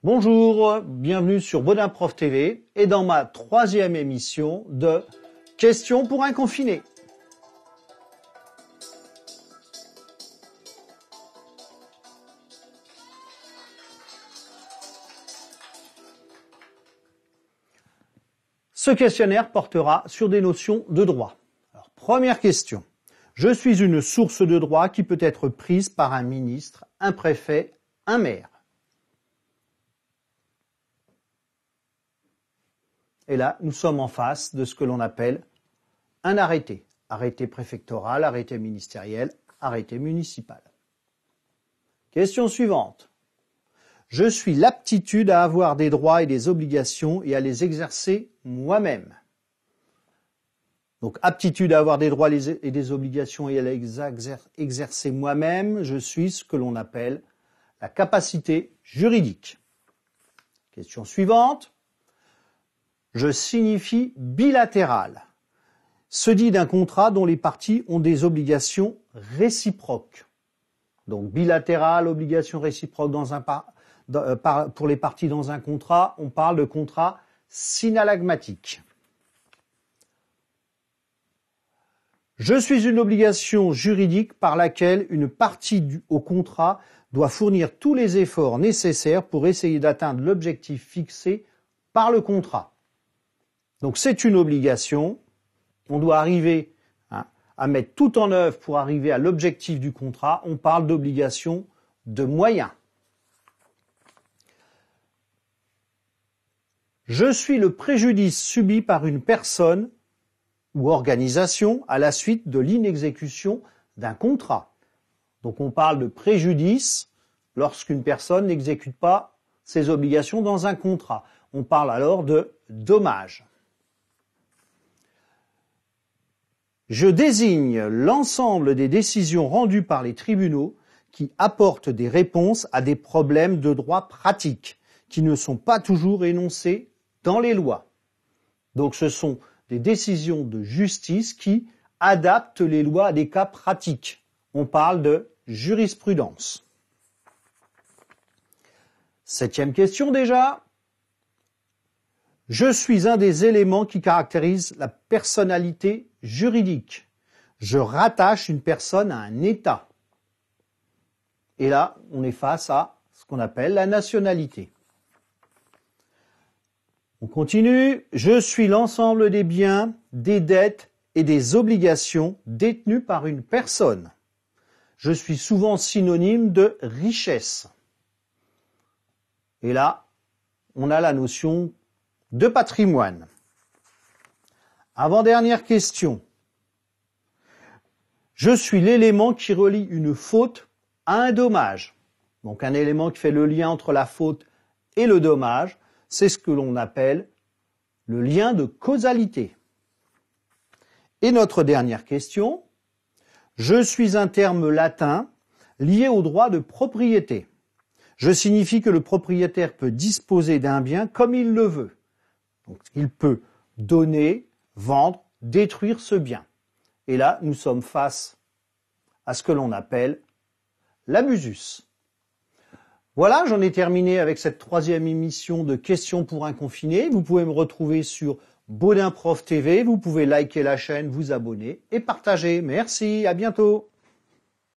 Bonjour, bienvenue sur Baudin Prof TV et dans ma troisième émission de Questions pour un confiné. Ce questionnaire portera sur des notions de droit. Alors, première question. Je suis une source de droit qui peut être prise par un ministre, un préfet, un maire. Et là, nous sommes en face de ce que l'on appelle un arrêté. Arrêté préfectoral, arrêté ministériel, arrêté municipal. Question suivante. Je suis l'aptitude à avoir des droits et des obligations et à les exercer moi-même. Donc, aptitude à avoir des droits et des obligations et à les exercer moi-même, je suis ce que l'on appelle la capacité juridique. Question suivante. Je signifie bilatéral. Se dit d'un contrat dont les parties ont des obligations réciproques. Donc bilatéral, obligation réciproque pour les parties dans un contrat, on parle de contrat synallagmatique. Je suis une obligation juridique par laquelle une partie au contrat doit fournir tous les efforts nécessaires pour essayer d'atteindre l'objectif fixé par le contrat. Donc c'est une obligation, on doit arriver à mettre tout en œuvre pour arriver à l'objectif du contrat, on parle d'obligation de moyens. Je suis le préjudice subi par une personne ou organisation à la suite de l'inexécution d'un contrat. Donc on parle de préjudice lorsqu'une personne n'exécute pas ses obligations dans un contrat. On parle alors de dommage. Je désigne l'ensemble des décisions rendues par les tribunaux qui apportent des réponses à des problèmes de droit pratique qui ne sont pas toujours énoncés dans les lois. Donc ce sont des décisions de justice qui adaptent les lois à des cas pratiques. On parle de jurisprudence. Septième question déjà. Je suis un des éléments qui caractérisent la personnalité juridique. Je rattache une personne à un État. Et là, on est face à ce qu'on appelle la nationalité. On continue. Je suis l'ensemble des biens, des dettes et des obligations détenues par une personne. Je suis souvent synonyme de richesse. Et là, on a la notion de patrimoine. Avant-dernière question. Je suis l'élément qui relie une faute à un dommage. Donc un élément qui fait le lien entre la faute et le dommage, c'est ce que l'on appelle le lien de causalité. Et notre dernière question. Je suis un terme latin lié au droit de propriété. Je signifie que le propriétaire peut disposer d'un bien comme il le veut. Donc, il peut donner, vendre, détruire ce bien. Et là, nous sommes face à ce que l'on appelle l'abusus. Voilà, j'en ai terminé avec cette troisième émission de Questions pour un confiné. Vous pouvez me retrouver sur Baudin Prof TV. Vous pouvez liker la chaîne, vous abonner et partager. Merci, à bientôt.